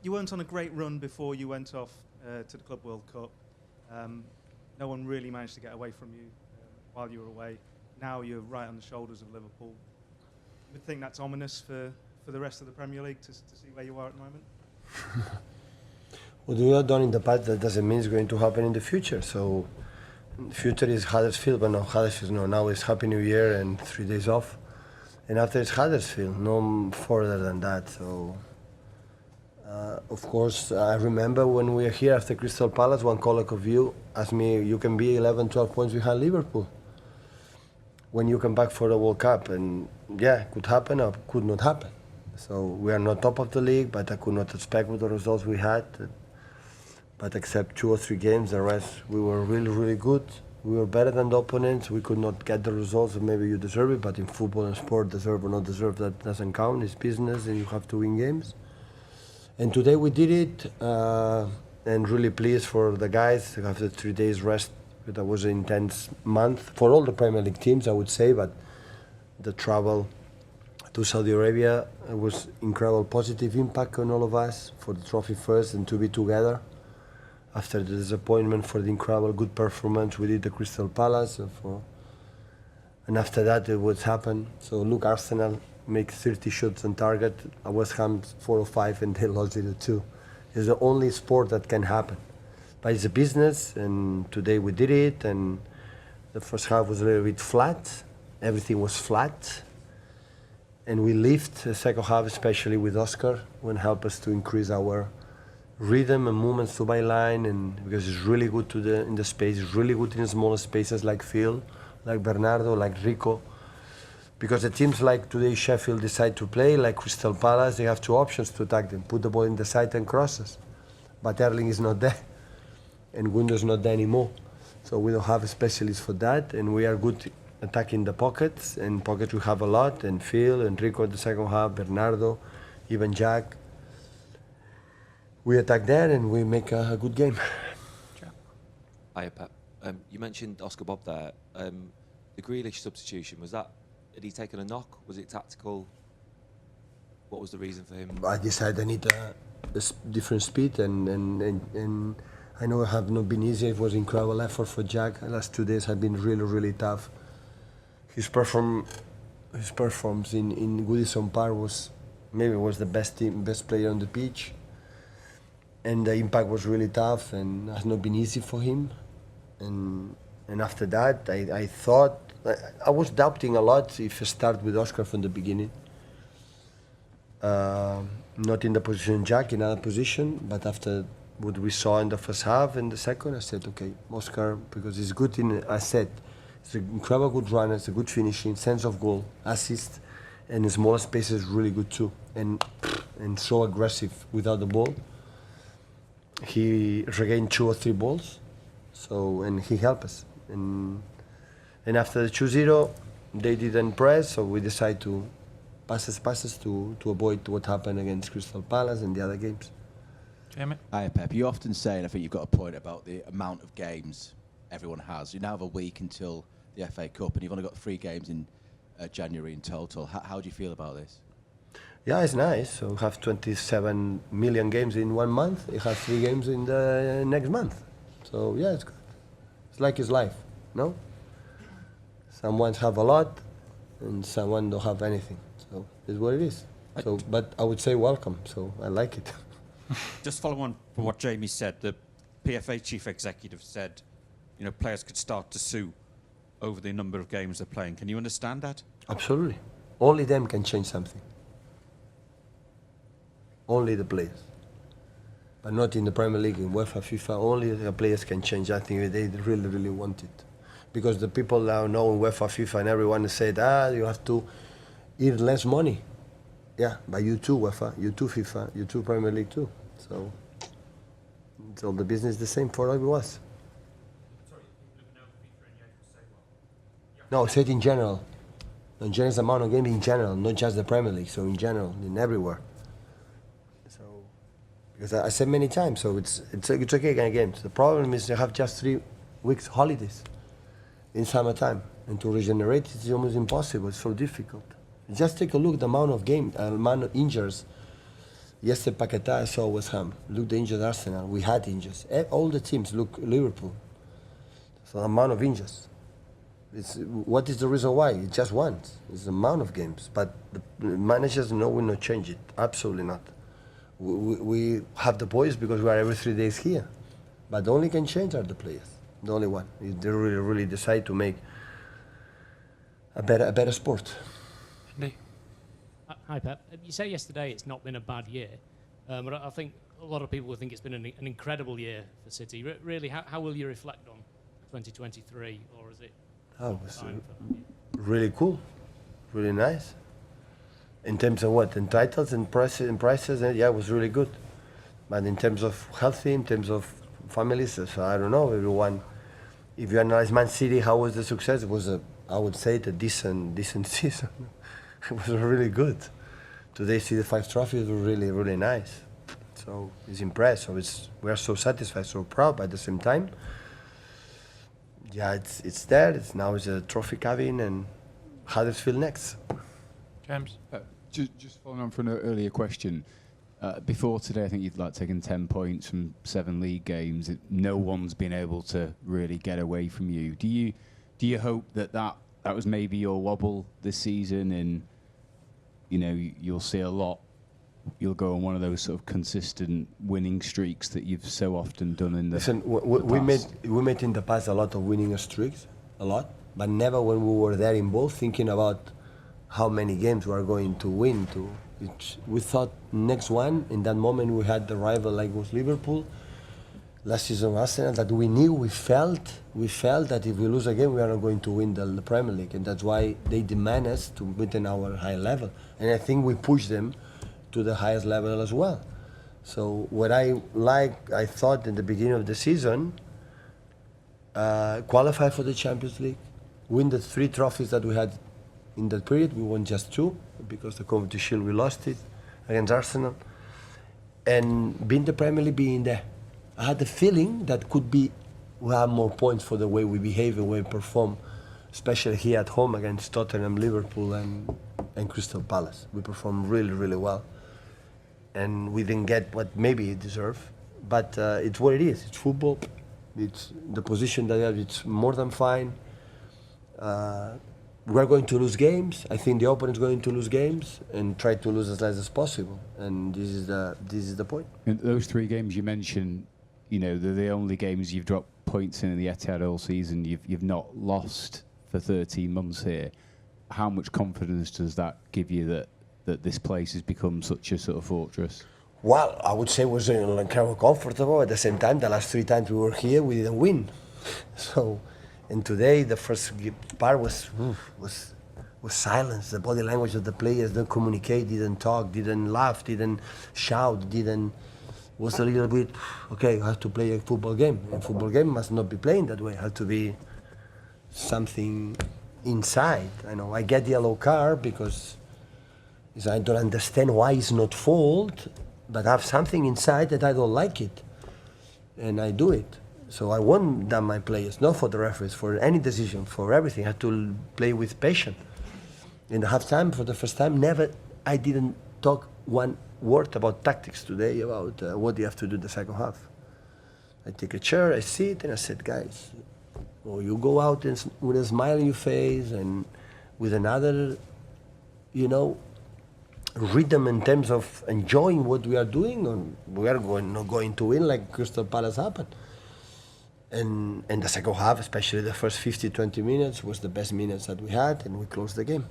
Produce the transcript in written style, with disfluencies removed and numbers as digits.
You weren't on a great run before you went off to the Club World Cup. No one really managed to get away from you while you were away. Now you're right on the shoulders of Liverpool. You would think that's ominous for the rest of the Premier League to see where you are at the moment? What we have done in the past, that doesn't mean it's going to happen in the future. So, the future is Huddersfield, but no, Huddersfield, no. Now it's Happy New Year and 3 days off. And after it's Huddersfield, no further than that. So, of course, I remember when we were here after Crystal Palace, one colleague of you asked me, you can be 11, 12 points behind Liverpool when you come back for the World Cup. And yeah, it could happen or could not happen. So we are not top of the league, but I could not expect with the results we had. But except 2 or 3 games, the rest, we were really, really good. We were better than the opponents. We could not get the results that maybe you deserve it, but in football and sport, deserve or not deserve, that doesn't count. It's business and you have to win games. And today we did it, and really pleased for the guys after 3 days rest. That was an intense month for all the Premier League teams, I would say, but the travel to Saudi Arabia was incredible positive impact on all of us for the trophy first and to be together after the disappointment for the incredible good performance we did at Crystal Palace. And after that, it would happen. So look, Arsenal makes 30 shots on target. West Ham 4 or 5 and they lost 0-2. It's the only sport that can happen. But it's a business, and today we did it, and the first half was a little bit flat. Everything was flat. And we lived the second half, especially with Oscar, when helped us to increase our rhythm and movements to byline, and because it's really good in the space, it's really good in smaller spaces like Phil, like Bernardo, like Rico. Because the teams like today Sheffield decide to play, like Crystal Palace, they have 2 options to attack them, put the ball in the side and crosses. But Erling is not there, and Gundo's not there anymore. So we don't have a specialist for that, and we are good attacking the pockets, and pockets we have a lot, and Phil, and Rico in the second half, Bernardo, even Jack. We attack there and we make a good game. Hiya, Pep. You mentioned Oscar Bob there. The Grealish substitution, had he taken a knock? Was it tactical? What was the reason for him? I decided I need a different speed, and I know it have not been easy. It was incredible effort for Jack. The last 2 days have been really, really tough. His performance in Goodison Park was the best player on the pitch. And the impact was really tough and has not been easy for him. And after that, I thought, I was doubting a lot if I start with Oscar from the beginning. Not in the position Jack, in another position, but after what we saw in the first half and the second, I said, okay, Oscar, because he's good he's an incredible good runner, it's a good finishing, sense of goal, assist, and in smaller spaces really good too. And so aggressive without the ball. He regained 2 or 3 balls, and he helped us. And after the 2-0, they didn't press, so we decided to passes to avoid what happened against Crystal Palace and the other games. Graeme? Hi, Pep. You often say, and I think you've got a point about the amount of games everyone has. You now have a week until the FA Cup, and you've only got 3 games in January in total. How do you feel about this? Yeah, it's nice. So we have 27 million games in 1 month. You have 3 games in the next month. So yeah, it's good. It's like his life, no? Someone have a lot, and someone don't have anything. So it's what it is. So, but I would say welcome. So I like it. Just follow on from what Jamie said. The PFA chief executive said, players could start to sue over the number of games they're playing. Can you understand that? Absolutely. Only them can change something. Only the players. But not in the Premier League, in UEFA, FIFA, only the players can change. I think they really, really want it. Because the people now know in UEFA, FIFA, and everyone said, you have to earn less money. Yeah, but you too, UEFA, you too, FIFA, you too, Premier League too. So the business is the same for everyone. No, I said in general. In general, the amount of games in general, not just the Premier League. So in general, in everywhere. So because I said many times, so it's okay again. The problem is you have just 3 weeks holidays in summertime, and to regenerate it's almost impossible. It's so difficult. Just take a look at the amount of games, amount of injuries Yesterday, Paquetá, I saw West Ham. Look, the injured Arsenal. We had injuries. All the teams, look, Liverpool. So the amount of injuries. What is the reason why? It's just once. It's the amount of games. But the managers know will not change it. Absolutely not. We have the boys because we are every 3 days here. But the only can change are the players. The only one. If they really decide to make a better sport. Hi, Pep. You said yesterday it's not been a bad year, but I think a lot of people will think it's been an incredible year for City. Really, how will you reflect on 2023, or is it? Oh, it was really cool, really nice. In terms of what? In titles and prices, yeah, it was really good. But in terms of healthy, in terms of families, so I don't know, everyone. If you analyze Man City, how was the success? It was I would say, a decent season. It was really good. Today, see the 5 trophies were really, really nice. So it's impressed. So we are so satisfied, so proud. But at the same time, yeah, it's there. Now it's a trophy cabin, and Huddersfield next. James, just following on from an earlier question. Before today, I think you'd taken 10 points from 7 league games. No one's been able to really get away from you. Do you hope that was maybe your wobble this season, and you'll see a lot? You'll go on one of those sort of consistent winning streaks that you've so often done in the. Listen, the we past. made in the past a lot of winning streaks, a lot, but never when we were there involved, thinking about how many games we are going to win. We thought next one. In that moment, we had the rival like was Liverpool. Last season, Arsenal, that we knew, we felt that if we lose a game, we are not going to win the Premier League, and that's why they demand us to maintain our high level. And I think we push them to the highest level as well. So what I thought in the beginning of the season, qualify for the Champions League, win the 3 trophies that we had in that period. We won just 2 because the Community Shield we lost it against Arsenal, and being the Premier League, being there. I had the feeling that we have more points for the way we behave and way we perform, especially here at home against Tottenham, Liverpool, and Crystal Palace. We performed really, really well, and we didn't get what maybe it deserved. But it's what it is. It's football. It's the position that we have. It's more than fine. We're going to lose games. I think the opponent's going to lose games and try to lose as less as possible. And this is the point. In those 3 games you mentioned, they're the only games you've dropped points in the Etihad all season. You've not lost for 13 months here. How much confidence does that give you that this place has become such a sort of fortress? Well, I would say it was incredibly comfortable. At the same time, the last 3 times we were here, we didn't win. So, and today the first part was silence. The body language of the players didn't communicate, didn't talk, didn't laugh, didn't shout, was a little bit, okay, I have to play a football game. A football game must not be playing that way. It has to be something inside. I know I get the yellow card because I don't understand why it's not fault, but I have something inside that I don't like it, and I do it. So I want that my players, not for the referees, for any decision, for everything, I have to play with patience. In the halftime, for the first time, I didn't talk one word about tactics today, about what do you have to do in the second half. I take a chair, I sit, and I said, guys, you go out with a smile on your face and with another, rhythm in terms of enjoying what we are doing, or we are not going to win like Crystal Palace happened. And the second half, especially the first 50, 20 minutes, was the best minutes that we had, and we closed the game.